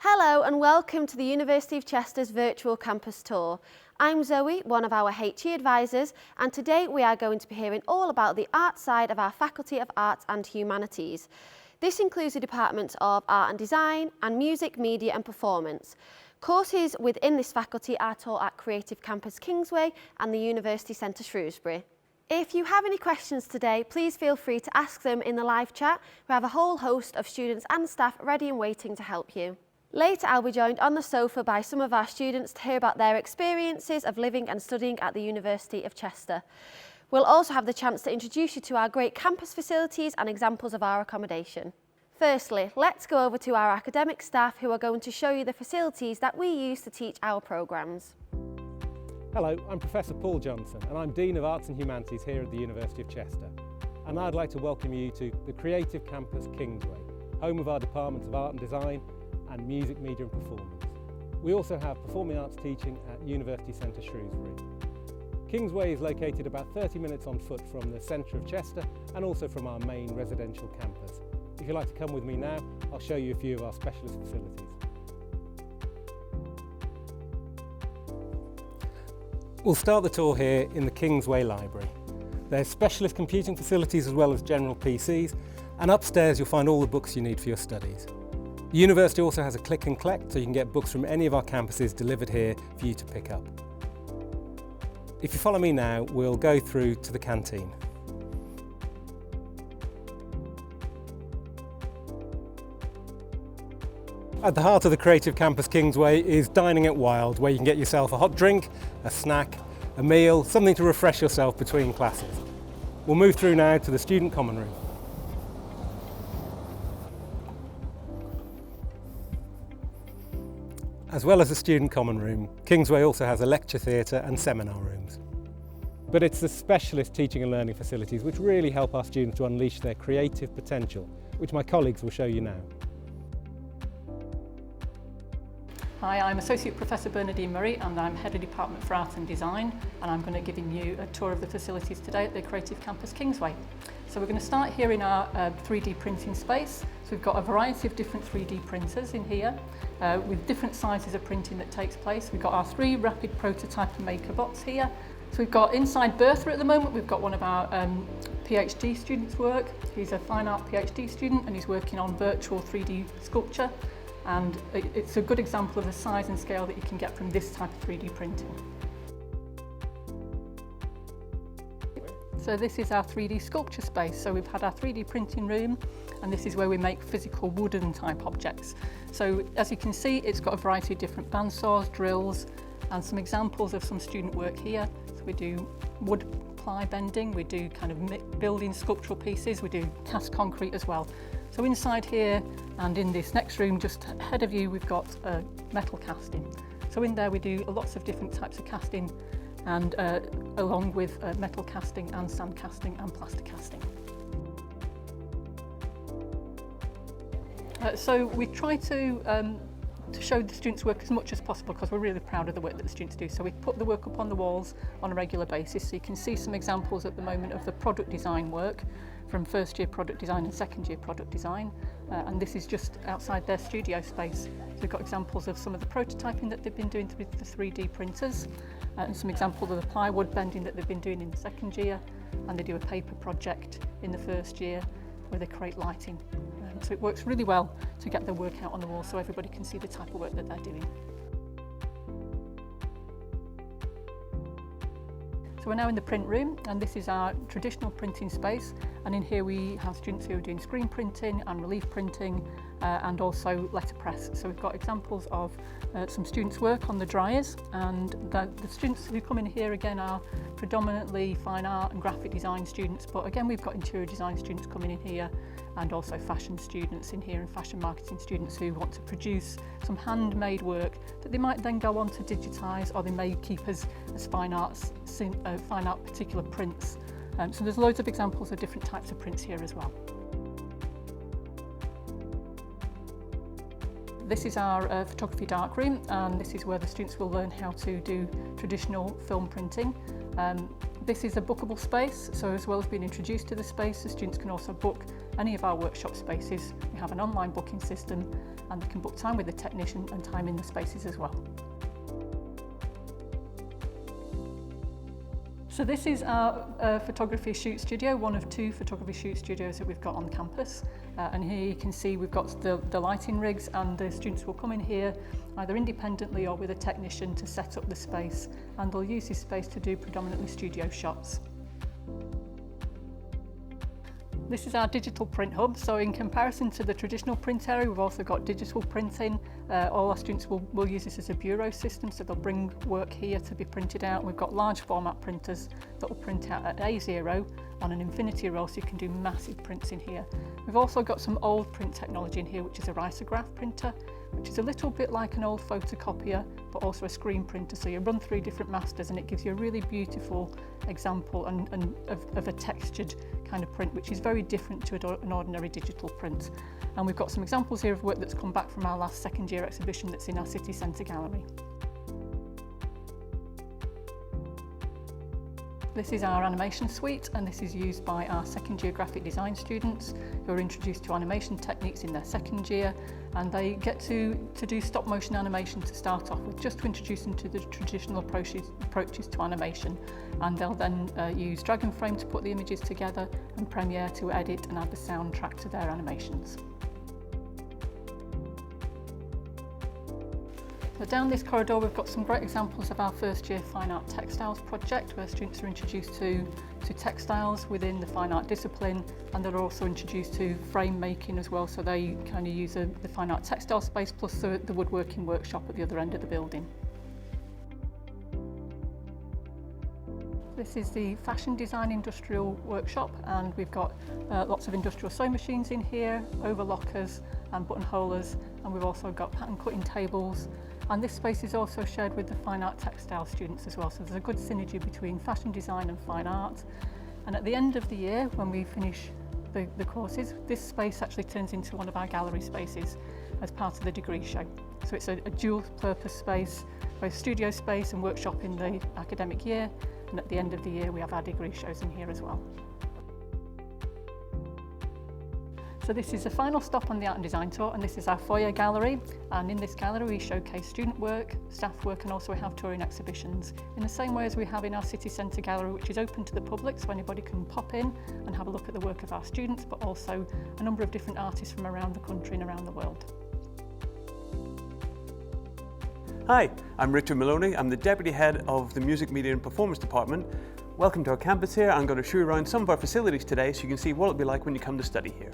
Hello and welcome to the University of Chester's virtual campus tour. I'm Zoe, one of our HE advisors, and today we are going to be hearing all about the art side of our Faculty of Arts and Humanities. This includes the departments of Art and Design and Music, Media and Performance. Courses within this faculty are taught at Creative Campus Kingsway and the University Centre Shrewsbury. If you have any questions today, please feel free to ask them in the live chat. We have a whole host of students and staff ready and waiting to help you. Later, I'll be joined on the sofa by some of our students to hear about their experiences of living and studying at the University of Chester. We'll also have the chance to introduce you to our great campus facilities and examples of our accommodation. Firstly, let's go over to our academic staff who are going to show you the facilities that we use to teach our programmes. Hello, I'm Professor Paul Johnson and I'm Dean of Arts and Humanities here at the University of Chester. And I'd like to welcome you to the Creative Campus Kingsway, home of our departments of Art and Design and Music, Media and Performance. We also have Performing Arts teaching at University Centre Shrewsbury. Kingsway is located about 30 minutes on foot from the centre of Chester and also from our main residential campus. If you'd like to come with me now, I'll show you a few of our specialist facilities. We'll start the tour here in the Kingsway Library. There's specialist computing facilities as well as general PCs, and upstairs you'll find all the books you need for your studies. The university also has a click and collect, so you can get books from any of our campuses delivered here for you to pick up. If you follow me now, we'll go through to the canteen. At the heart of the Creative Campus Kingsway is Dining at Wild, where you can get yourself a hot drink, a snack, a meal, something to refresh yourself between classes. We'll move through now to the student common room. As well as the student common room, Kingsway also has a lecture theatre and seminar rooms. But it's the specialist teaching and learning facilities which really help our students to unleash their creative potential, which my colleagues will show you now. Hi, I'm Associate Professor Bernadine Murray and I'm Head of Department for Art and Design, and I'm going to be giving you a tour of the facilities today at the Creative Campus Kingsway. So we're going to start here in our 3D printing space. So we've got a variety of different 3D printers in here with different sizes of printing that takes place. We've got our 3 rapid prototype and maker bots here. So we've got inside Bertha at the moment, we've got one of our PhD students' work. He's a fine art PhD student and he's working on virtual 3D sculpture. And it's a good example of the size and scale that you can get from this type of 3D printing. So this is our 3D sculpture space. So we've had our 3D printing room, and this is where we make physical wooden type objects. So as you can see, it's got a variety of different bandsaws, drills, and some examples of some student work here. So we do wood ply bending, we do kind of building sculptural pieces, we do cast concrete as well. So inside here and in this next room just ahead of you, we've got metal casting. So in there we do lots of different types of casting, and along with metal casting and sand casting and plaster casting. So we try to show the students' work as much as possible because we're really proud of the work that the students do. So we put the work up on the walls on a regular basis. So you can see some examples at the moment of the product design work from first year product design and second year product design. And this is just outside their studio space. So we've got examples of some of the prototyping that they've been doing with the 3D printers and some examples of the plywood bending that they've been doing in the second year. And they do a paper project in the first year where they create lighting. So it works really well to get their work out on the wall so everybody can see the type of work that they're doing. So we're now in the print room, and this is our traditional printing space, and in here we have students who are doing screen printing and relief printing and also letterpress. So we've got examples of some students' work on the dryers, and the students who come in here again are predominantly fine art and graphic design students, but again we've got interior design students coming in here and also fashion students in here and fashion marketing students who want to produce some handmade work that they might then go on to digitise, or they may keep as fine art particular prints. So there's loads of examples of different types of prints here as well. This is our photography darkroom, and this is where the students will learn how to do traditional film printing. This is a bookable space, so as well as being introduced to the space, the students can also book any of our workshop spaces. We have an online booking system and they can book time with the technician and time in the spaces as well. So this is our photography shoot studio, one of 2 photography shoot studios that we've got on campus. And here you can see we've got the lighting rigs, and the students will come in here either independently or with a technician to set up the space, and they'll use this space to do predominantly studio shots. This is our digital print hub, so in comparison to the traditional print area, we've also got digital printing. All our students will use this as a bureau system, so they'll bring work here to be printed out. We've got large format printers that will print out at A0 on an infinity roll, so you can do massive prints in here. We've also got some old print technology in here, which is a risograph printer, which is a little bit like an old photocopier, but also a screen printer. So you run 3 different masters and it gives you a really beautiful example of a textured kind of print, which is very different to an ordinary digital print. And we've got some examples here of work that's come back from our last second year exhibition that's in our city centre gallery. This is our animation suite, and this is used by our second year graphic design students who are introduced to animation techniques in their second year, and they get to do stop motion animation to start off with, just to introduce them to the traditional approaches to animation. And they'll then use Drag and Frame to put the images together, and Premiere to edit and add the soundtrack to their animations. So down this corridor we've got some great examples of our first year Fine Art Textiles project, where students are introduced to textiles within the fine art discipline, and they're also introduced to frame making as well, so they kind of use the fine art textile space plus the woodworking workshop at the other end of the building. This is the fashion design industrial workshop, and we've got lots of industrial sewing machines in here, overlockers and buttonholers, and we've also got pattern cutting tables. And this space is also shared with the Fine Art Textile students as well, so there's a good synergy between fashion design and fine art. And at the end of the year, when we finish the courses, this space actually turns into one of our gallery spaces as part of the degree show. So it's a dual purpose space, both studio space and workshop in the academic year, and at the end of the year we have our degree shows in here as well. So this is the final stop on the Art and Design tour, and this is our Foyer Gallery, and in this gallery we showcase student work, staff work, and also we have touring exhibitions in the same way as we have in our city centre gallery, which is open to the public, so anybody can pop in and have a look at the work of our students, but also a number of different artists from around the country and around the world. Hi, I'm Richard Maloney. I'm the Deputy Head of the Music, Media and Performance Department. Welcome to our campus here. I'm going to show you around some of our facilities today so you can see what it'll be like when you come to study here.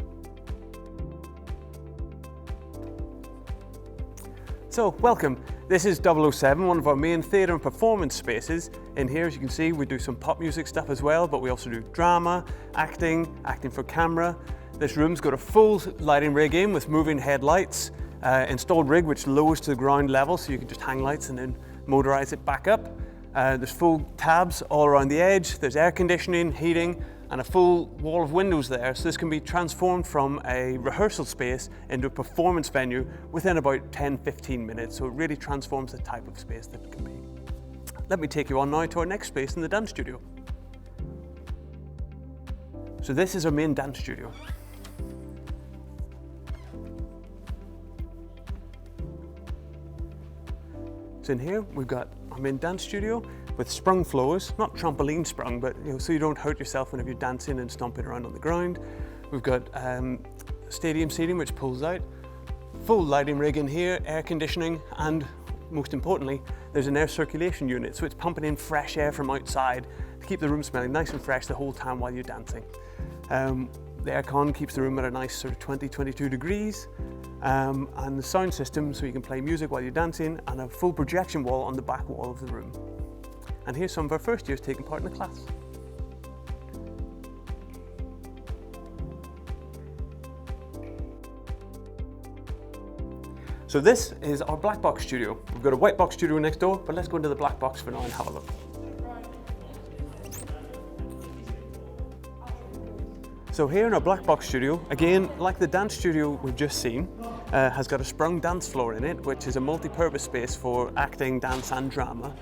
So, welcome. This is 007, one of our main theatre and performance spaces. In here, as you can see, we do some pop music stuff as well, but we also do drama, acting for camera. This room's got a full lighting rig in with moving headlights, installed rig which lowers to the ground level so you can just hang lights and then motorise it back up. There's full tabs all around the edge. There's air conditioning, heating, and a full wall of windows there, so this can be transformed from a rehearsal space into a performance venue within about 10-15 minutes, so it really transforms the type of space that it can be. Let me take you on now to our next space in the dance studio. So this is our main dance studio. So in here we've got our main dance studio with sprung floors, not trampoline sprung, but so you don't hurt yourself whenever you're dancing and stomping around on the ground. We've got stadium seating which pulls out, full lighting rig in here, air conditioning, and most importantly, there's an air circulation unit, so it's pumping in fresh air from outside to keep the room smelling nice and fresh the whole time while you're dancing. The aircon keeps the room at a nice sort of 20-22 degrees. And the sound system so you can play music while you're dancing, and a full projection wall on the back wall of the room. And here's some of our first years taking part in the class. So this is our black box studio. We've got a white box studio next door, but let's go into the black box for now and have a look. So here in our black box studio, again, like the dance studio we've just seen, has got a sprung dance floor in it, which is a multi-purpose space for acting, dance and drama.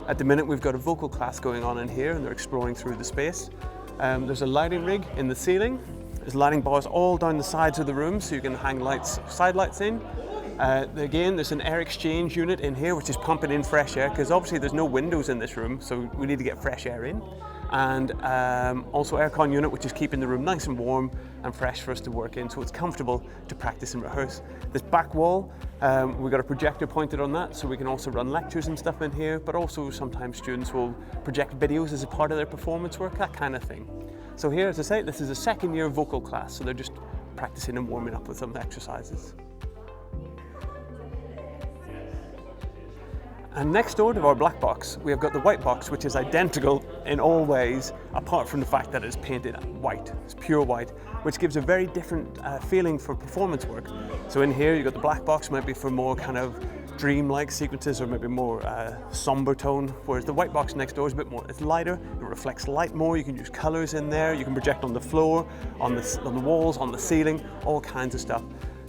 At the minute we've got a vocal class going on in here and they're exploring through the space. There's a lighting rig in the ceiling, is lighting bars all down the sides of the room, so you can hang lights, side lights in. Again, there's an air exchange unit in here which is pumping in fresh air, because obviously there's no windows in this room, so we need to get fresh air in. And also aircon unit which is keeping the room nice and warm and fresh for us to work in, so it's comfortable to practice and rehearse. This back wall, we've got a projector pointed on that, so we can also run lectures and stuff in here, but also sometimes students will project videos as a part of their performance work, that kind of thing. So here, as I say, this is a second year vocal class, so they're just practicing and warming up with some exercises. And next door to our black box, we have got the white box, which is identical in all ways, apart from the fact that it's painted white. It's pure white, which gives a very different feeling for performance work. So in here, you've got the black box, might be for more kind of dreamlike sequences or maybe more somber tone, whereas the white box next door is a bit more, it's lighter, it reflects light more, you can use colors in there, you can project on the floor, on the walls, on the ceiling, all kinds of stuff.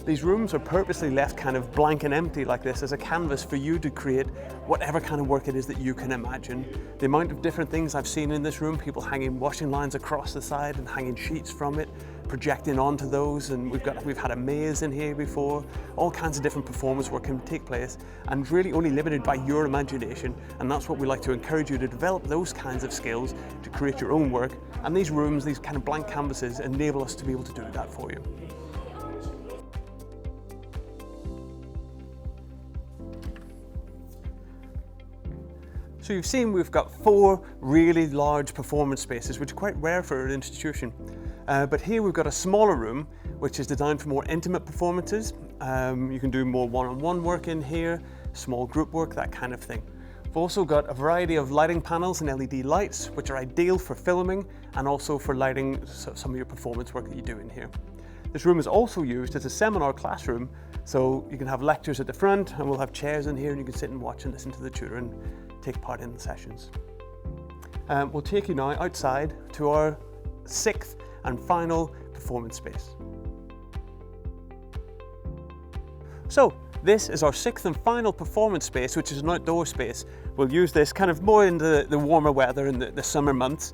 These rooms are purposely left kind of blank and empty like this as a canvas for you to create whatever kind of work it is that you can imagine. The amount of different things I've seen in this room, people hanging washing lines across the side and hanging sheets from it, projecting onto those, and we've had a maze in here before. All kinds of different performance work can take place and really only limited by your imagination, and that's what we like to encourage you to develop, those kinds of skills to create your own work, and these rooms, these kind of blank canvases, enable us to be able to do that for you. So you've seen we've got 4 really large performance spaces, which are quite rare for an institution. But here we've got a smaller room, which is designed for more intimate performances. You can do more one-on-one work in here, small group work, that kind of thing. We've also got a variety of lighting panels and LED lights, which are ideal for filming and also for lighting some of your performance work that you do in here. This room is also used as a seminar classroom, so you can have lectures at the front, and we'll have chairs in here and you can sit and watch and listen to the tutor and take part in the sessions. We'll take you now outside to our 6th and final performance space. So this is our 6th and final performance space, which is an outdoor space. We'll use this kind of more in the warmer weather in the summer months.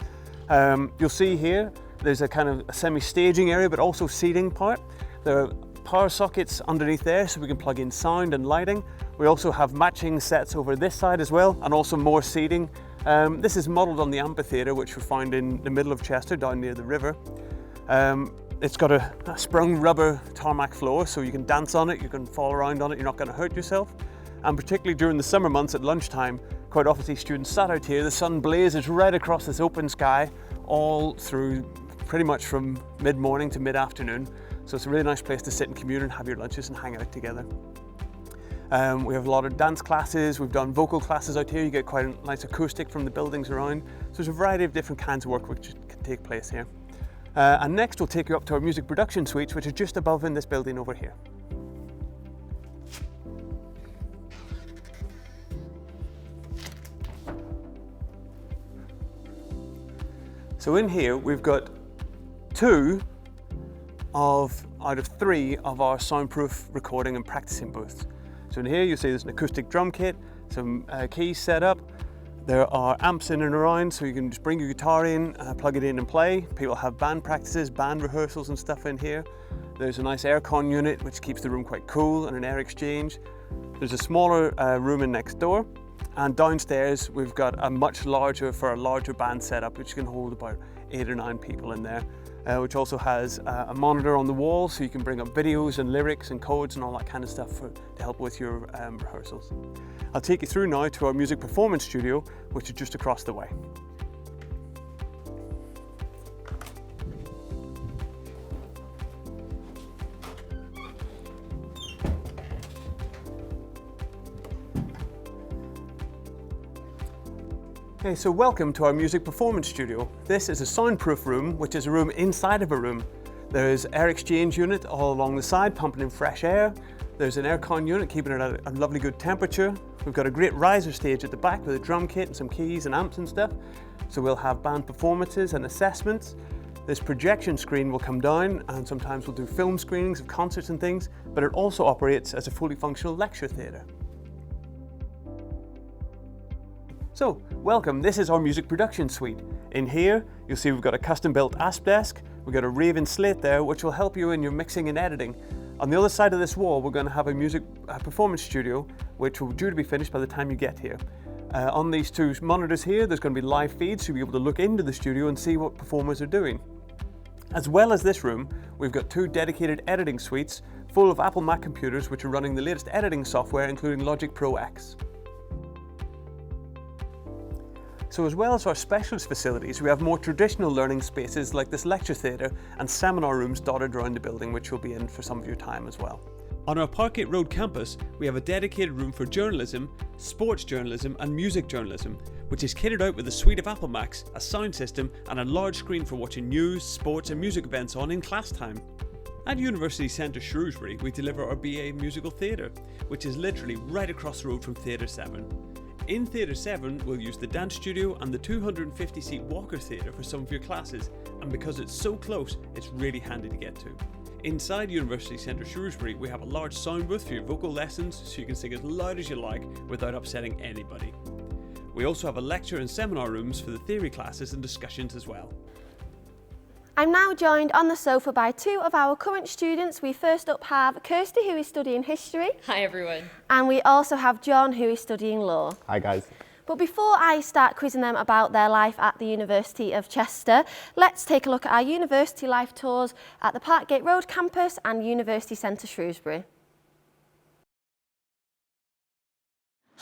You'll see here there's a kind of a semi-staging area, but also seating part. There are power sockets underneath there, so we can plug in sound and lighting. We also have matching sets over this side as well, and also more seating. This is modelled on the Amphitheater, which we find in the middle of Chester, down near the river. It's got a sprung rubber tarmac floor, so you can dance on it, you can fall around on it, you're not going to hurt yourself. And particularly during the summer months at lunchtime, quite often see students sat out here, the sun blazes right across this open sky, all through pretty much from mid-morning to mid-afternoon. So it's a really nice place to sit and commune and have your lunches and hang out together. We have a lot of dance classes, we've done vocal classes out here, you get quite a nice acoustic from the buildings around. So there's a variety of different kinds of work which can take place here. And next we'll take you up to our music production suites, which are just above in this building over here. So in here we've got 2 out of 3 of our soundproof recording and practicing booths. So in here you'll see there's an acoustic drum kit, some keys set up. There are amps in and around, so you can just bring your guitar in, plug it in and play. People have band practices, band rehearsals and stuff in here. There's a nice aircon unit which keeps the room quite cool, and an air exchange. There's a smaller room in next door, and downstairs we've got a much larger band setup which can hold about 8 or 9 people in there. Which also has a monitor on the wall, so you can bring up videos and lyrics and codes and all that kind of stuff to help with your rehearsals. I'll take you through now to our music performance studio, which is just across the way. Okay, so welcome to our music performance studio. This is a soundproof room, which is a room inside of a room. There's air exchange unit all along the side, pumping in fresh air. There's an aircon unit, keeping it at a lovely good temperature. We've got a great riser stage at the back with a drum kit and some keys and amps and stuff. So we'll have band performances and assessments. This projection screen will come down, and sometimes we'll do film screenings of concerts and things, but it also operates as a fully functional lecture theatre. So, welcome, this is our music production suite. In here, you'll see we've got a custom built ASP desk, We've got a Raven slate there, which will help you in your mixing and editing. On the other side of this wall, we're going to have a performance studio, which will due to be finished by the time you get here. On these two monitors here, there's going to be live feeds, so you'll be able to look into the studio and see what performers are doing. As well as this room, we've got two dedicated editing suites full of Apple Mac computers which are running the latest editing software, including Logic Pro X. So as well as our specialist facilities, we have more traditional learning spaces like this lecture theatre and seminar rooms dotted around the building, which you'll be in for some of your time as well. On our Parkgate Road campus, we have a dedicated room for journalism, sports journalism and music journalism, which is kitted out with a suite of Apple Macs, a sound system and a large screen for watching news, sports and music events on in class time. At University Centre Shrewsbury, we deliver our BA Musical Theatre, which is literally right across the road from Theatre 7. In Theatre 7, we'll use the dance studio and the 250-seat Walker Theatre for some of your classes, and because it's so close, it's really handy to get to. Inside University Centre Shrewsbury, we have a large sound booth for your vocal lessons, so you can sing as loud as you like without upsetting anybody. We also have a lecture and seminar rooms for the theory classes and discussions as well. I'm now joined on the sofa by two of our current students. We first up have Kirsty, who is studying history. Hi everyone. And we also have John, who is studying law. Hi guys. But before I start quizzing them about their life at the University of Chester, let's take a look at our university life tours at the Parkgate Road campus and University Centre Shrewsbury.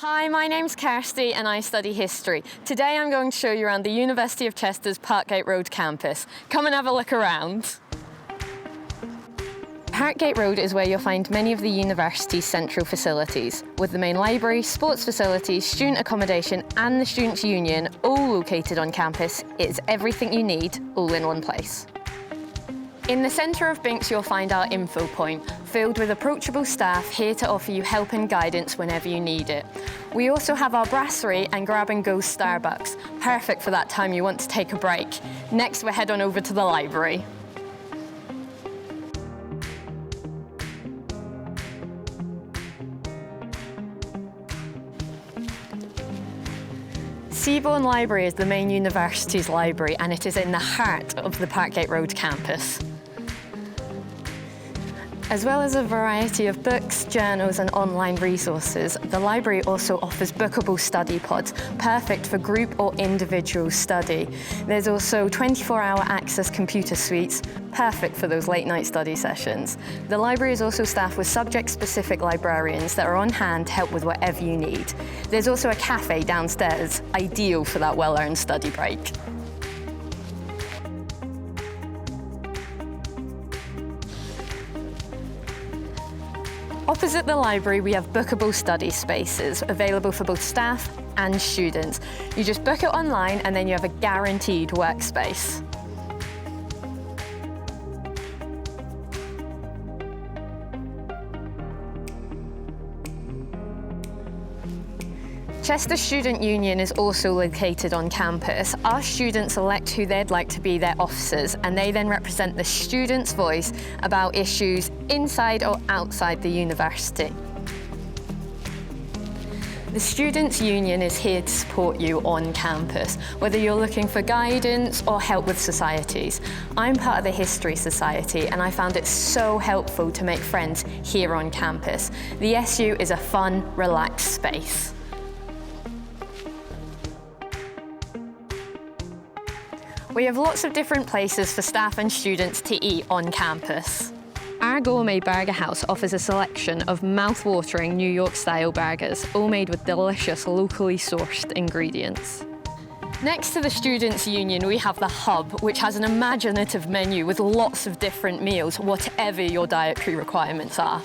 Hi, my name's Kirsty and I study history. Today I'm going to show you around the University of Chester's Parkgate Road campus. Come and have a look around. Parkgate Road is where you'll find many of the university's central facilities, with the main library, sports facilities, student accommodation and the Students' Union all located on campus. It's everything you need, all in one place. In the centre of Binks you'll find our info point, filled with approachable staff here to offer you help and guidance whenever you need it. We also have our brasserie and grab-and-go Starbucks, perfect for that time you want to take a break. Next we'll head on over to the library. Seabourn Library is the main university's library and it is in the heart of the Parkgate Road campus. As well as a variety of books, journals and online resources, the library also offers bookable study pods, perfect for group or individual study. There's also 24-hour access computer suites, perfect for those late-night study sessions. The library is also staffed with subject-specific librarians that are on hand to help with whatever you need. There's also a cafe downstairs, ideal for that well-earned study break. Opposite the library, we have bookable study spaces available for both staff and students. You just book it online and then you have a guaranteed workspace. Chester Student Union is also located on campus. Our students select who they'd like to be their officers and they then represent the students' voice about issues inside or outside the university. The Students' Union is here to support you on campus, whether you're looking for guidance or help with societies. I'm part of the History Society and I found it so helpful to make friends here on campus. The SU is a fun, relaxed space. We have lots of different places for staff and students to eat on campus. Our Gourmet Burger House offers a selection of mouth-watering New York-style burgers, all made with delicious, locally sourced ingredients. Next to the Students' Union, we have the Hub, which has an imaginative menu with lots of different meals, whatever your dietary requirements are.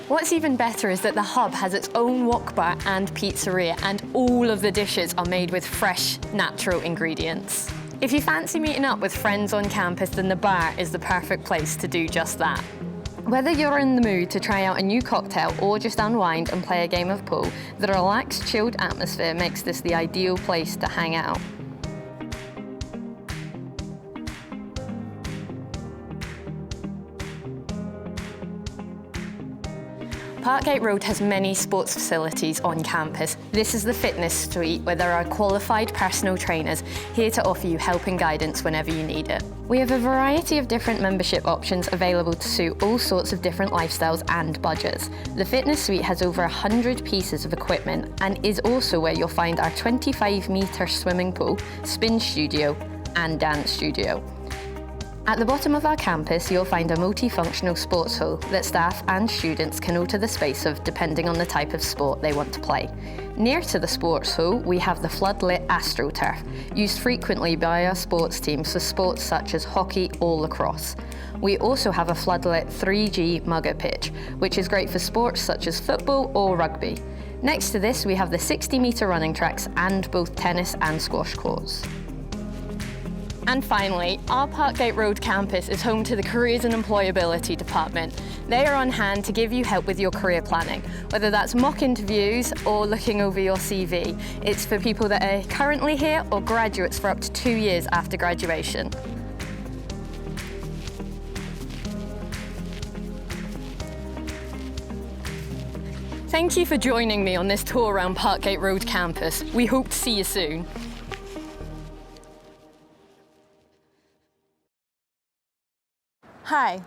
What's even better is that the Hub has its own wok bar and pizzeria, and all of the dishes are made with fresh, natural ingredients. If you fancy meeting up with friends on campus, then the bar is the perfect place to do just that. Whether you're in the mood to try out a new cocktail or just unwind and play a game of pool, the relaxed, chilled atmosphere makes this the ideal place to hang out. Parkgate Road has many sports facilities on campus. This is the fitness suite where there are qualified personal trainers here to offer you help and guidance whenever you need it. We have a variety of different membership options available to suit all sorts of different lifestyles and budgets. The fitness suite has over 100 pieces of equipment and is also where you'll find our 25-metre swimming pool, spin studio and dance studio. At the bottom of our campus, you'll find a multifunctional sports hall that staff and students can alter the space of depending on the type of sport they want to play. Near to the sports hall, we have the floodlit AstroTurf, used frequently by our sports teams for sports such as hockey or lacrosse. We also have a floodlit 3G mugger pitch, which is great for sports such as football or rugby. Next to this, we have the 60-metre running tracks and both tennis and squash courts. And finally, our Parkgate Road campus is home to the Careers and Employability department. They are on hand to give you help with your career planning, whether that's mock interviews or looking over your CV. It's for people that are currently here or graduates for up to 2 years after graduation. Thank you for joining me on this tour around Parkgate Road campus. We hope to see you soon. Hi,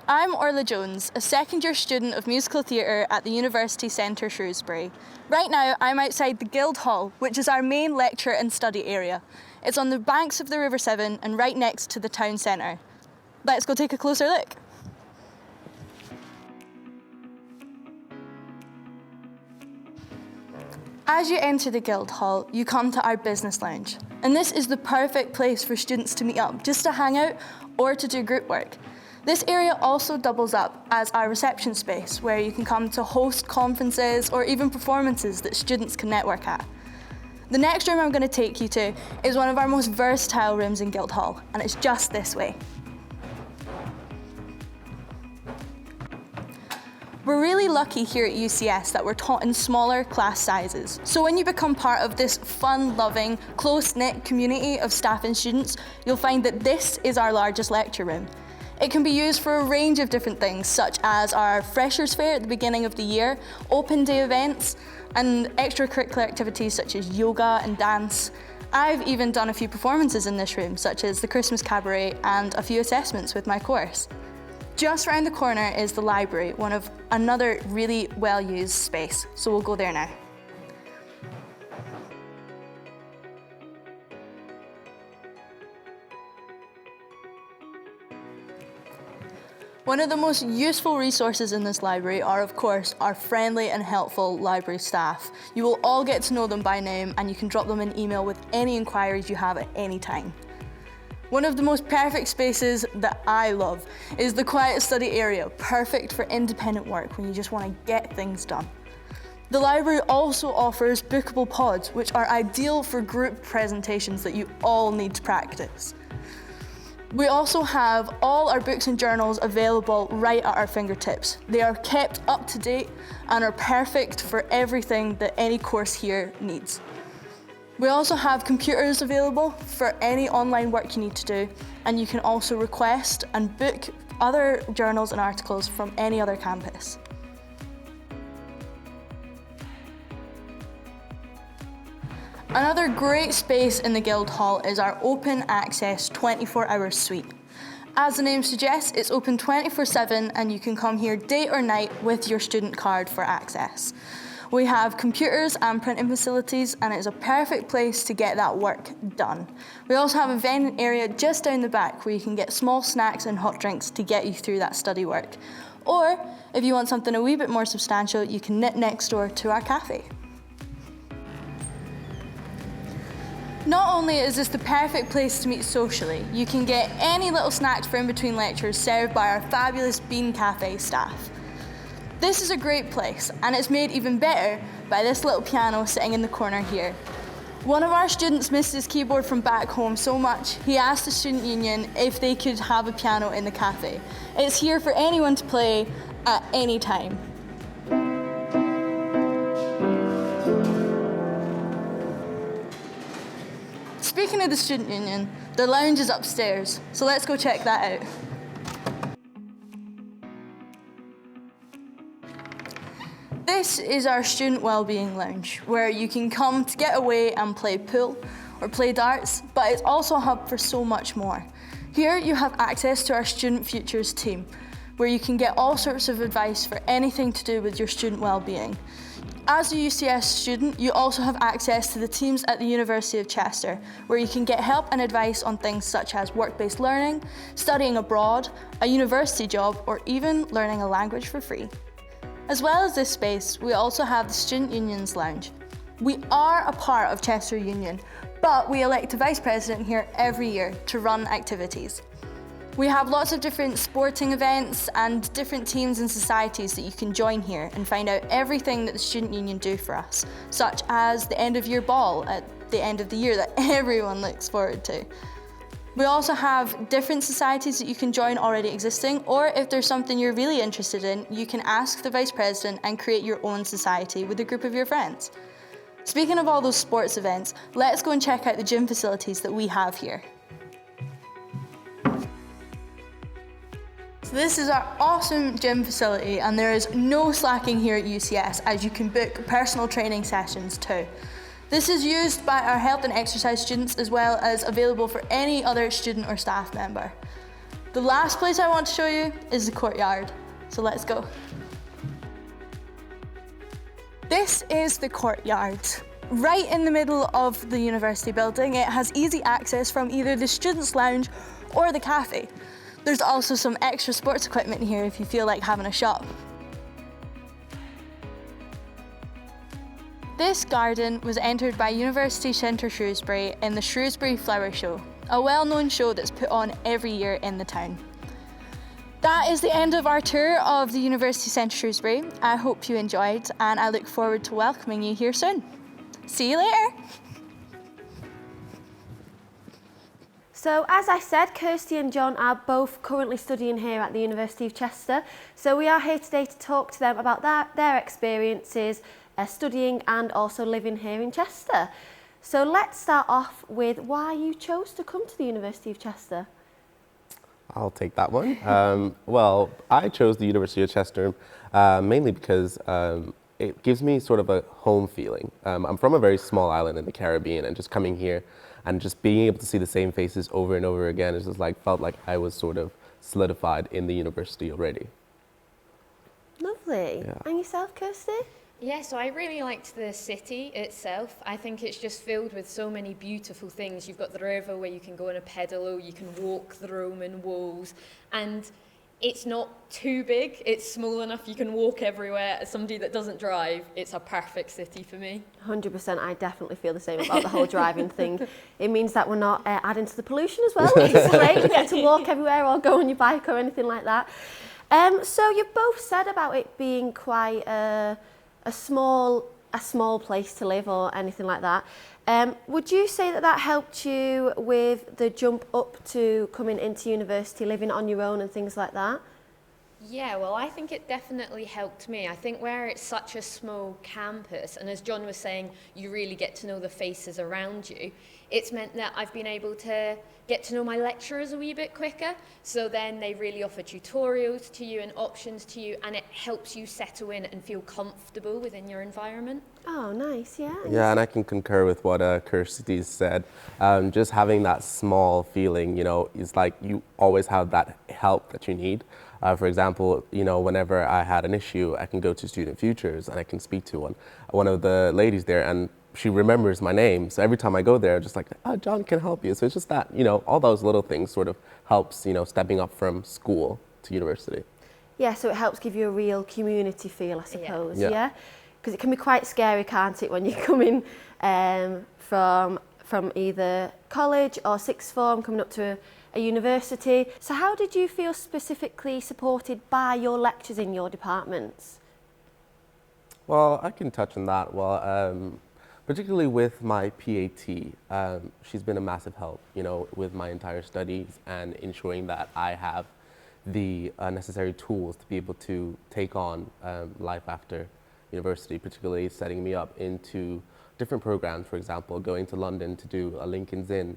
I'm Orla Jones, a second-year student of musical theatre at the University Centre, Shrewsbury. Right now, I'm outside the Guildhall, which is our main lecture and study area. It's on the banks of the River Severn and right next to the town centre. Let's go take a closer look. As you enter the Guildhall, you come to our business lounge. And this is the perfect place for students to meet up, just to hang out or to do group work. This area also doubles up as our reception space, where you can come to host conferences or even performances that students can network at. The next room I'm going to take you to is one of our most versatile rooms in Guildhall, and it's just this way. We're really lucky here at UCS that we're taught in smaller class sizes. So when you become part of this fun-loving, close-knit community of staff and students, you'll find that this is our largest lecture room. It can be used for a range of different things, such as our Freshers' Fair at the beginning of the year, open day events, and extracurricular activities such as yoga and dance. I've even done a few performances in this room, such as the Christmas Cabaret and a few assessments with my course. Just round the corner is the library, another really well-used space, so we'll go there now. One of the most useful resources in this library are, of course, our friendly and helpful library staff. You will all get to know them by name, and you can drop them an email with any inquiries you have at any time. One of the most perfect spaces that I love is the quiet study area, perfect for independent work when you just want to get things done. The library also offers bookable pods, which are ideal for group presentations that you all need to practice. We also have all our books and journals available right at our fingertips. They are kept up to date and are perfect for everything that any course here needs. We also have computers available for any online work you need to do, and you can also request and book other journals and articles from any other campus. Another great space in the Guildhall is our open access 24-hour suite. As the name suggests, it's open 24/7 and you can come here day or night with your student card for access. We have computers and printing facilities, and it's a perfect place to get that work done. We also have a vending area just down the back where you can get small snacks and hot drinks to get you through that study work. Or if you want something a wee bit more substantial, you can nip next door to our cafe. Not only is this the perfect place to meet socially, you can get any little snacks for in between lectures served by our fabulous Bean Cafe staff. This is a great place, and it's made even better by this little piano sitting in the corner here. One of our students missed his keyboard from back home so much, he asked the student union if they could have a piano in the cafe. It's here for anyone to play at any time. Speaking of the student union, the lounge is upstairs, so let's go check that out. This is our student wellbeing lounge, where you can come to get away and play pool or play darts, but it's also a hub for so much more. Here you have access to our Student Futures team, where you can get all sorts of advice for anything to do with your student wellbeing. As a UCS student, you also have access to the teams at the University of Chester, where you can get help and advice on things such as work-based learning, studying abroad, a university job, or even learning a language for free. As well as this space, we also have the Student Union's Lounge. We are a part of Chester Union, but we elect a vice president here every year to run activities. We have lots of different sporting events and different teams and societies that you can join here and find out everything that the Student Union do for us, such as the end of year ball at the end of the year that everyone looks forward to. We also have different societies that you can join already existing, or if there's something you're really interested in, you can ask the Vice President and create your own society with a group of your friends. Speaking of all those sports events, let's go and check out the gym facilities that we have here. So this is our awesome gym facility, and there is no slacking here at UCS, as you can book personal training sessions too. This is used by our health and exercise students, as well as available for any other student or staff member. The last place I want to show you is the courtyard, so let's go. This is the courtyard. Right in the middle of the university building, it has easy access from either the students' lounge or the cafe. There's also some extra sports equipment here if you feel like having a shop. This garden was entered by University Centre Shrewsbury in the Shrewsbury Flower Show, a well-known show that's put on every year in the town. That is the end of our tour of the University Centre Shrewsbury. I hope you enjoyed, and I look forward to welcoming you here soon. See you later. So as I said, Kirsty and John are both currently studying here at the University of Chester. So we are here today to talk to them about their experiences studying and also living here in Chester. So let's start off with why you chose to come to the University of Chester. I'll take that one. Well, I chose the University of Chester mainly because it gives me sort of a home feeling. I'm from a very small island in the Caribbean, and just coming here and just being able to see the same faces over and over again, it's just like felt like I was sort of solidified in the university already. Lovely. Yeah. And yourself, Kirsty? Yeah, so I really liked the city itself. I think it's just filled with so many beautiful things. You've got the river where you can go on a pedalo, you can walk the Roman walls, and it's not too big. It's small enough you can walk everywhere. As somebody that doesn't drive, it's a perfect city for me. 100%, I definitely feel the same about the whole driving thing. It means that we're not adding to the pollution as well, which is great. You get to walk everywhere or go on your bike or anything like that. So you both said about it being quite a small place to live or anything like that. Would you say that helped you with the jump up to coming into university, living on your own and things like that? Yeah, well, I think it definitely helped me. I think where it's such a small campus, and as John was saying, you really get to know the faces around you, it's meant that I've been able to get to know my lecturers a wee bit quicker. So then they really offer tutorials to you and options to you, and it helps you settle in and feel comfortable within your environment. Oh, nice, yeah. Yeah, and I can concur with what Kirsty said. Just having that small feeling, is like you always have that help that you need. For example, whenever I had an issue, I can go to Student Futures and I can speak to one of the ladies there, and she remembers my name. So every time I go there, I'm just like, oh, John can help you. So it's just that, all those little things sort of helps, stepping up from school to university. Yeah, so it helps give you a real community feel, I suppose, Yeah. yeah? Because it can be quite scary, can't it, when you're coming from either college or sixth form, coming up to a university. So how did you feel specifically supported by your lecturers in your departments? Well, I can touch on that. Well, particularly with my PAT, she's been a massive help, with my entire studies and ensuring that I have the necessary tools to be able to take on life after university, particularly setting me up into different programs, for example, going to London to do a Lincoln's Inn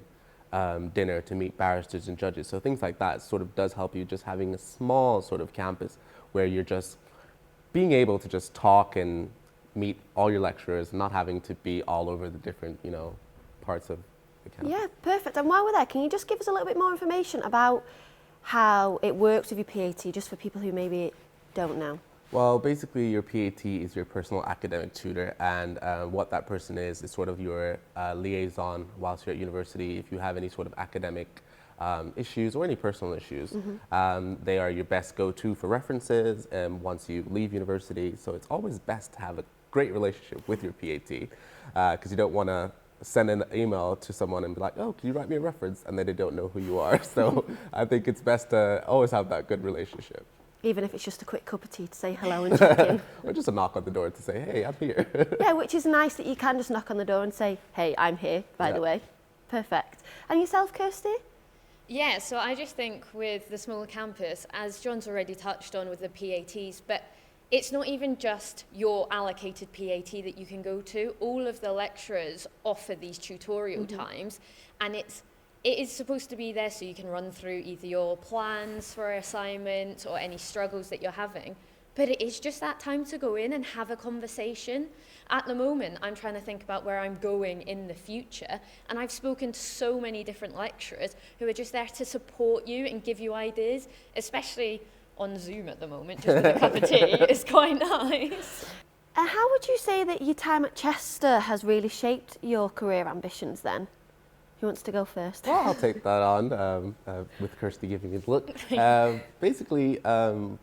dinner to meet barristers and judges. So things like that sort of does help you, just having a small sort of campus where you're just being able to just talk and meet all your lecturers, not having to be all over the different, parts of the campus. Yeah, perfect. And while we're there, can you just give us a little bit more information about how it works with your PAT, just for people who maybe don't know? Well, basically your PAT is your personal academic tutor, and what that person is sort of your liaison whilst you're at university. If you have any sort of academic issues or any personal issues, they are your best go-to for references once you leave university. So it's always best to have a great relationship with your PAT, because you don't want to send an email to someone and be like, oh, can you write me a reference? And then they don't know who you are. So I think it's best to always have that good relationship. Even if it's just a quick cup of tea to say hello and check in. Or just a knock on the door to say, hey, I'm here. Yeah, which is nice that you can just knock on the door and say, hey, I'm here, by the way. Perfect. And yourself, Kirsty? Yeah, so I just think with the smaller campus, as John's already touched on with the PATs, but it's not even just your allocated PAT that you can go to. All of the lecturers offer these tutorial times, and it is supposed to be there so you can run through either your plans for assignments or any struggles that you're having. But it is just that time to go in and have a conversation. At the moment, I'm trying to think about where I'm going in the future, and I've spoken to so many different lecturers who are just there to support you and give you ideas, especially on Zoom at the moment, just with a cup of tea. It's quite nice. How would you say that your time at Chester has really shaped your career ambitions then? Who wants to go first? Well, I'll take that on with Kirsty giving me the look. Basically,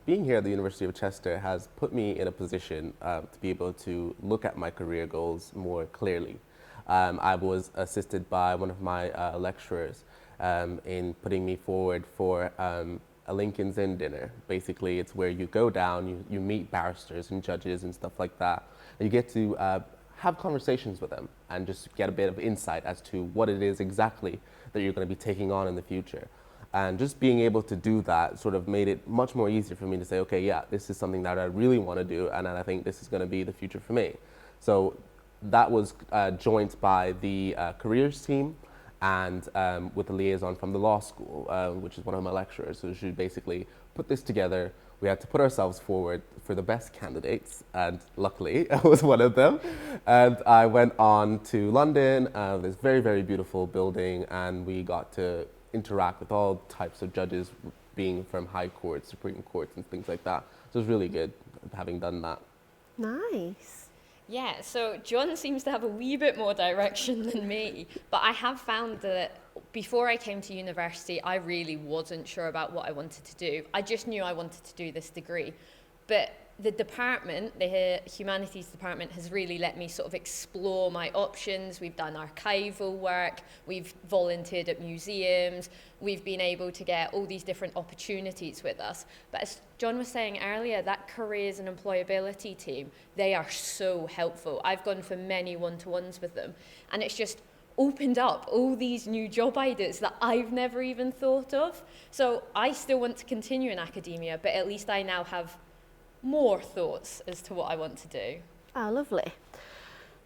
being here at the University of Chester has put me in a position to be able to look at my career goals more clearly. I was assisted by one of my lecturers in putting me forward for a Lincoln's Inn dinner. Basically, it's where you go down, you meet barristers and judges and stuff like that. And you get to have conversations with them and just get a bit of insight as to what it is exactly that you're going to be taking on in the future. And just being able to do that sort of made it much more easier for me to say, okay, yeah, this is something that I really want to do, and I think this is going to be the future for me. So that was joined by the careers team, and with a liaison from the law school, which is one of my lecturers. So she basically put this together. We had to put ourselves forward for the best candidates, and luckily I was one of them. And I went on to London, this very, very beautiful building, and we got to interact with all types of judges, being from high courts, Supreme Courts, and things like that. So it was really good having done that. Nice. Yeah, so John seems to have a wee bit more direction than me, but I have found that before I came to university, I really wasn't sure about what I wanted to do. I just knew I wanted to do this degree, but the department, the humanities department, has really let me sort of explore my options. We've done archival work, we've volunteered at museums, we've been able to get all these different opportunities with us. But as John was saying earlier, that careers and employability team, they are so helpful. I've gone for many one-to-ones with them, and it's just opened up all these new job ideas that I've never even thought of. So I still want to continue in academia, but at least I now have more thoughts as to what I want to do. Oh, lovely.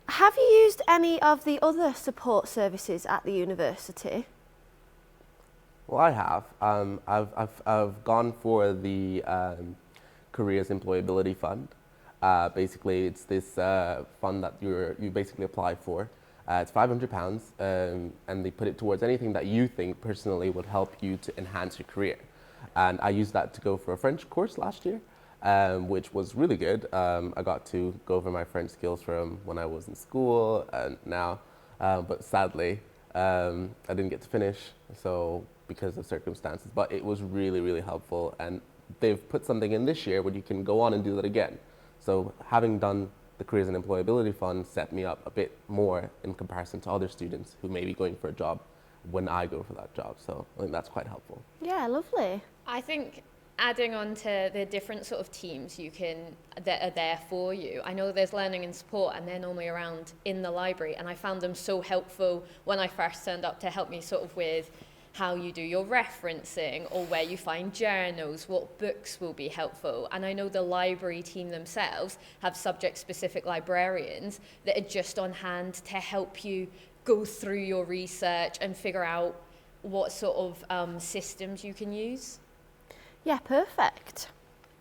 Have you used any of the other support services at the university? Well, I have. I've gone for the Careers Employability Fund. Basically, it's this fund that you basically apply for. It's £500, and they put it towards anything that you think personally would help you to enhance your career. And I used that to go for a French course last year, which was really good. I got to go over my French skills from when I was in school and now, but sadly, I didn't get to finish, so because of circumstances, but it was really, really helpful. And they've put something in this year where you can go on and do that again. So having done the Careers and Employability Fund set me up a bit more in comparison to other students who may be going for a job when I go for that job. So I think that's quite helpful. Yeah, lovely. I think adding on to the different sort of teams that are there for you. I know there's learning and support, and they're normally around in the library, and I found them so helpful when I first turned up to help me sort of with how you do your referencing or where you find journals, what books will be helpful. And I know the library team themselves have subject-specific librarians that are just on hand to help you go through your research and figure out what sort of systems you can use. Yeah, perfect.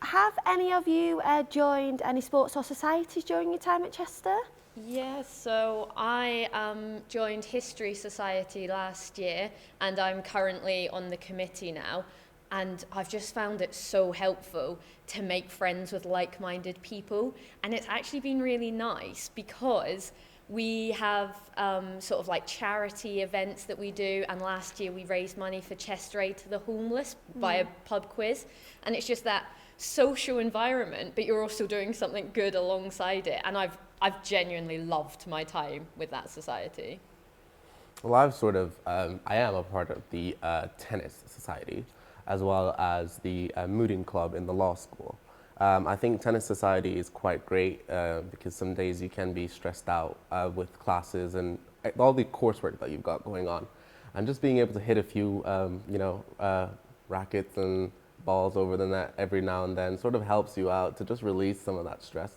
Have any of you joined any sports or societies during your time at Chester? Yes, so I joined History Society last year and I'm currently on the committee now, and I've just found it so helpful to make friends with like-minded people, and it's actually been really nice because we have sort of like charity events that we do, and last year we raised money for Chester Aid to the Homeless by a pub quiz, and it's just that social environment, but you're also doing something good alongside it, and I've genuinely loved my time with that society. Well, I've sort of, I am a part of the tennis society, as well as the mooting club in the law school. I think tennis society is quite great because some days you can be stressed out with classes and all the coursework that you've got going on. And just being able to hit a few, rackets and balls over the net every now and then sort of helps you out to just release some of that stress.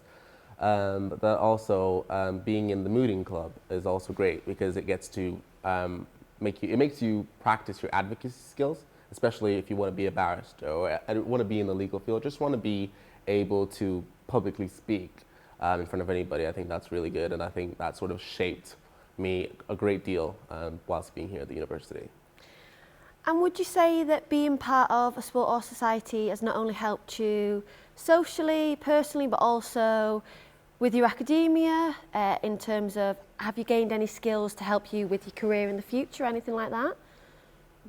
But that also being in the mooting club is also great because it gets to makes you practice your advocacy skills, especially if you want to be a barrister or want to be in the legal field, just want to be able to publicly speak in front of anybody. I think that's really good, and I think that sort of shaped me a great deal whilst being here at the university. And would you say that being part of a sport or society has not only helped you socially, personally, but also with your academia in terms of, have you gained any skills to help you with your career in the future, anything like that?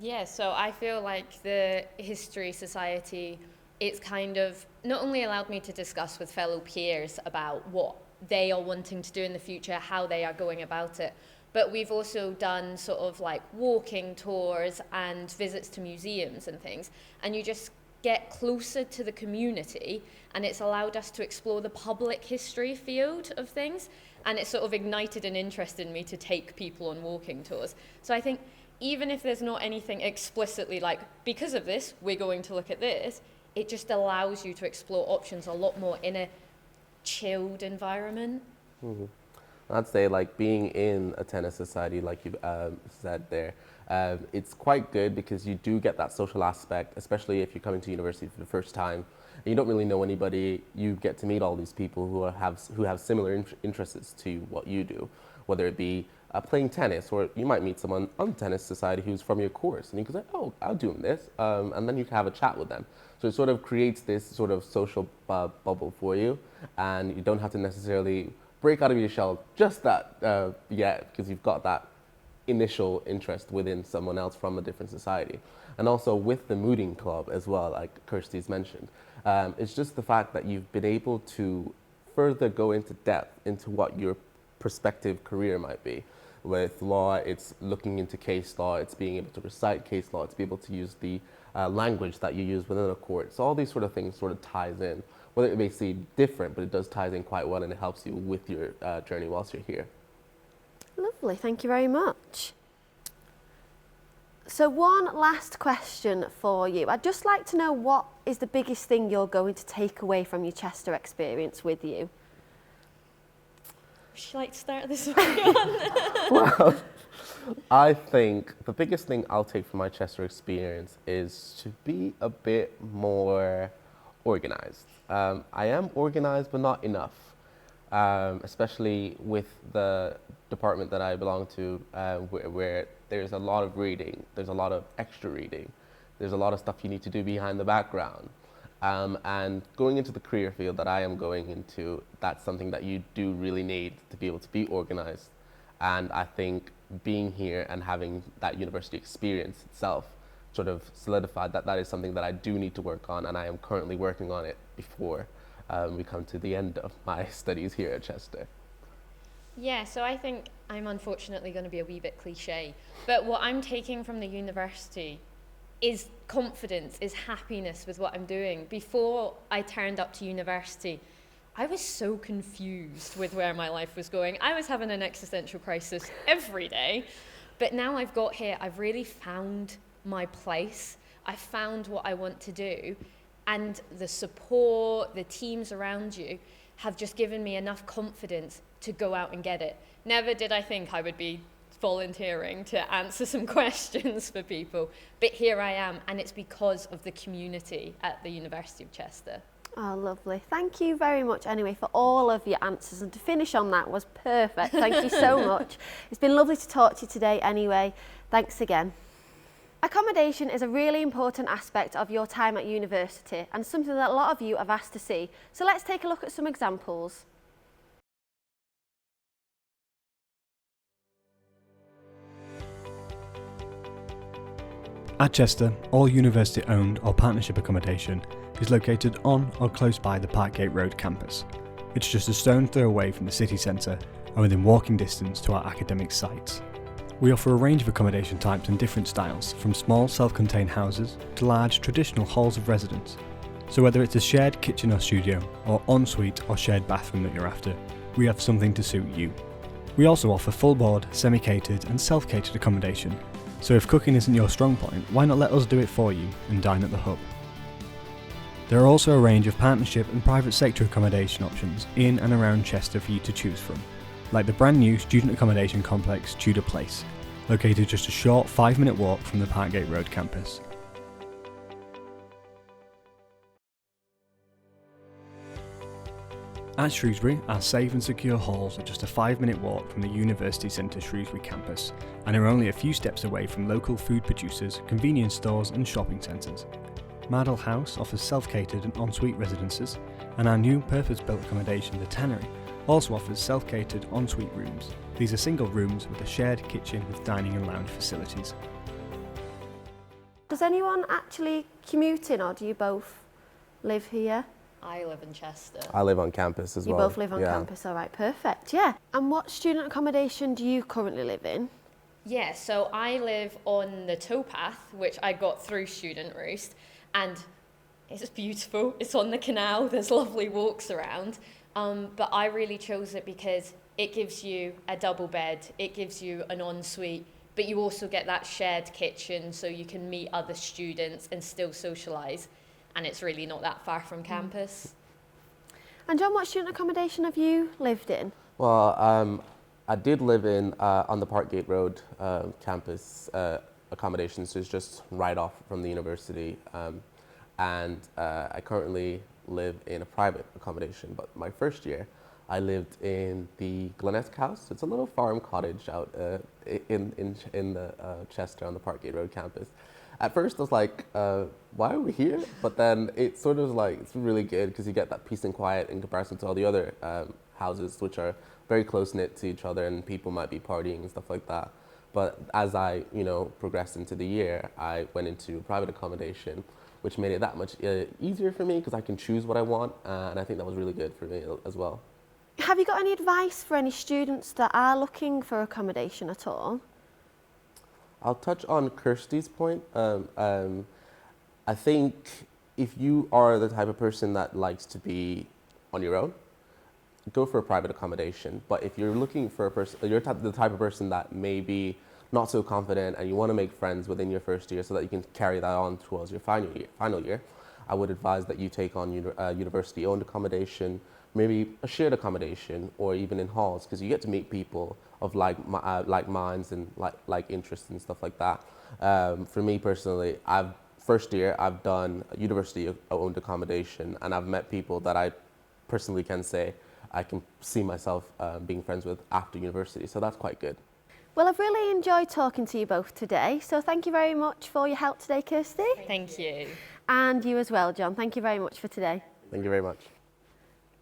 Yeah, so I feel like the History Society, it's kind of not only allowed me to discuss with fellow peers about what they are wanting to do in the future, how they are going about it, but we've also done sort of like walking tours and visits to museums and things, and you just get closer to the community, and it's allowed us to explore the public history field of things, and it sort of ignited an interest in me to take people on walking tours. So I think even if there's not anything explicitly like, because of this, we're going to look at this, it just allows you to explore options a lot more in a chilled environment. Mm-hmm. I'd say like being in a tennis society, like you said there, it's quite good because you do get that social aspect, especially if you're coming to university for the first time and you don't really know anybody. You get to meet all these people who have similar interests to what you do, whether it be playing tennis, or you might meet someone on the tennis society who's from your course, and you can say, oh, I'm doing this, and then you can have a chat with them. So it sort of creates this sort of social bubble for you, and you don't have to necessarily break out of your shell just that yet, because you've got that initial interest within someone else from a different society. And also with the mooting club as well, like Kirsty's mentioned, it's just the fact that you've been able to further go into depth into what your prospective career might be. With law, it's looking into case law, it's being able to recite case law, it's being able to use the language that you use within a court. So all these sort of things sort of ties in. Whether it may seem different, but it does ties in quite well, and it helps you with your journey whilst you're here. Lovely, thank you very much. So one last question for you. I'd just like to know, what is the biggest thing you're going to take away from your Chester experience with you? Would you like to start this one? Well, I think the biggest thing I'll take from my Chester experience is to be a bit more organized. I am organized, but not enough, especially with the department that I belong to, where there's a lot of reading, there's a lot of extra reading, there's a lot of stuff you need to do behind the background. And going into the career field that I am going into, that's something that you do really need to be able to be organized. And I think being here and having that university experience itself sort of solidified that that is something that I do need to work on, and I am currently working on it before we come to the end of my studies here at Chester. Yeah, so I think I'm unfortunately going to be a wee bit cliche, but what I'm taking from the university is confidence, is happiness with what I'm doing. Before I turned up to university, I was so confused with where my life was going. I was having an existential crisis every day, but now I've got here, I've really found my place. I found what I want to do, and the support, the teams around you have just given me enough confidence to go out and get it. Never did I think I would be volunteering to answer some questions for people, but here I am, and it's because of the community at the University of Chester. Oh, lovely. Thank you very much anyway for all of your answers, and to finish on that was perfect. Thank you so much. It's been lovely to talk to you today anyway. Thanks again. Accommodation is a really important aspect of your time at university and something that a lot of you have asked to see. So let's take a look at some examples. At Chester, all university-owned or partnership accommodation is located on or close by the Parkgate Road campus. It's just a stone's throw away from the city centre and within walking distance to our academic sites. We offer a range of accommodation types and different styles, from small self-contained houses to large traditional halls of residence. So whether it's a shared kitchen or studio, or ensuite or shared bathroom that you're after, we have something to suit you. We also offer full board, semi-catered and self-catered accommodation. So if cooking isn't your strong point, why not let us do it for you and dine at the hub? There are also a range of partnership and private sector accommodation options in and around Chester for you to choose from, like the brand new student accommodation complex Tudor Place, located just a short 5-minute walk from the Parkgate Road campus. At Shrewsbury, our safe and secure halls are just a 5-minute walk from the University Centre Shrewsbury campus and are only a few steps away from local food producers, convenience stores and shopping centres. Mardle House offers self-catered and ensuite residences, and our new purpose-built accommodation, the Tannery, also offers self-catered ensuite rooms. These are single rooms with a shared kitchen with dining and lounge facilities. Does anyone actually commute in, or do you both live here? I live in Chester. I live on campus as You well. both live on campus, all right, perfect, yeah. And what student accommodation do you currently live in? Yeah, so I live on the towpath, which I got through Student Roost, and it's beautiful. It's on the canal, there's lovely walks around, but I really chose it because it gives you a double bed, it gives you an ensuite, but you also get that shared kitchen so you can meet other students and still socialise. And it's really not that far from campus. And John, what student accommodation have you lived in? Well, I did live in on the Parkgate Road campus accommodation, so it's just right off from the university. And I currently live in a private accommodation, but my first year I lived in the Glenetsk House. It's a little farm cottage out in the Chester on the Parkgate Road campus. At first I was like, why are we here? But then it sort of like, it's really good because you get that peace and quiet in comparison to all the other houses, which are very close-knit to each other and people might be partying and stuff like that. But as I, progressed into the year, I went into private accommodation, which made it that much easier for me because I can choose what I want, and I think that was really good for me as well. Have you got any advice for any students that are looking for accommodation at all? I'll touch on Kirsty's point. I think if you are the type of person that likes to be on your own, go for a private accommodation. But if you're looking for a person, you're the type of person that may be not so confident and you want to make friends within your first year so that you can carry that on towards your final year, I would advise that you take on university-owned accommodation, maybe a shared accommodation, or even in halls, because you get to meet people of like minds and like interests and stuff like that. For me personally, first year I've done university-owned accommodation, and I've met people that I personally can say I can see myself being friends with after university, so that's quite good. Well, I've really enjoyed talking to you both today, so thank you very much for your help today, Kirsty. Thank you. And you as well, John. Thank you very much for today. Thank you very much.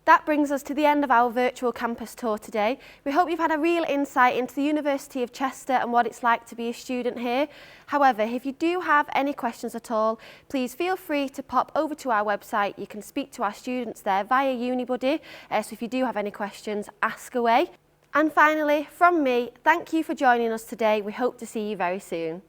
That brings us to the end of our virtual campus tour today. We hope you've had a real insight into the University of Chester and what it's like to be a student here. However, if you do have any questions at all, please feel free to pop over to our website. You can speak to our students there via UniBuddy. So if you do have any questions, ask away. And finally, from me, thank you for joining us today. We hope to see you very soon.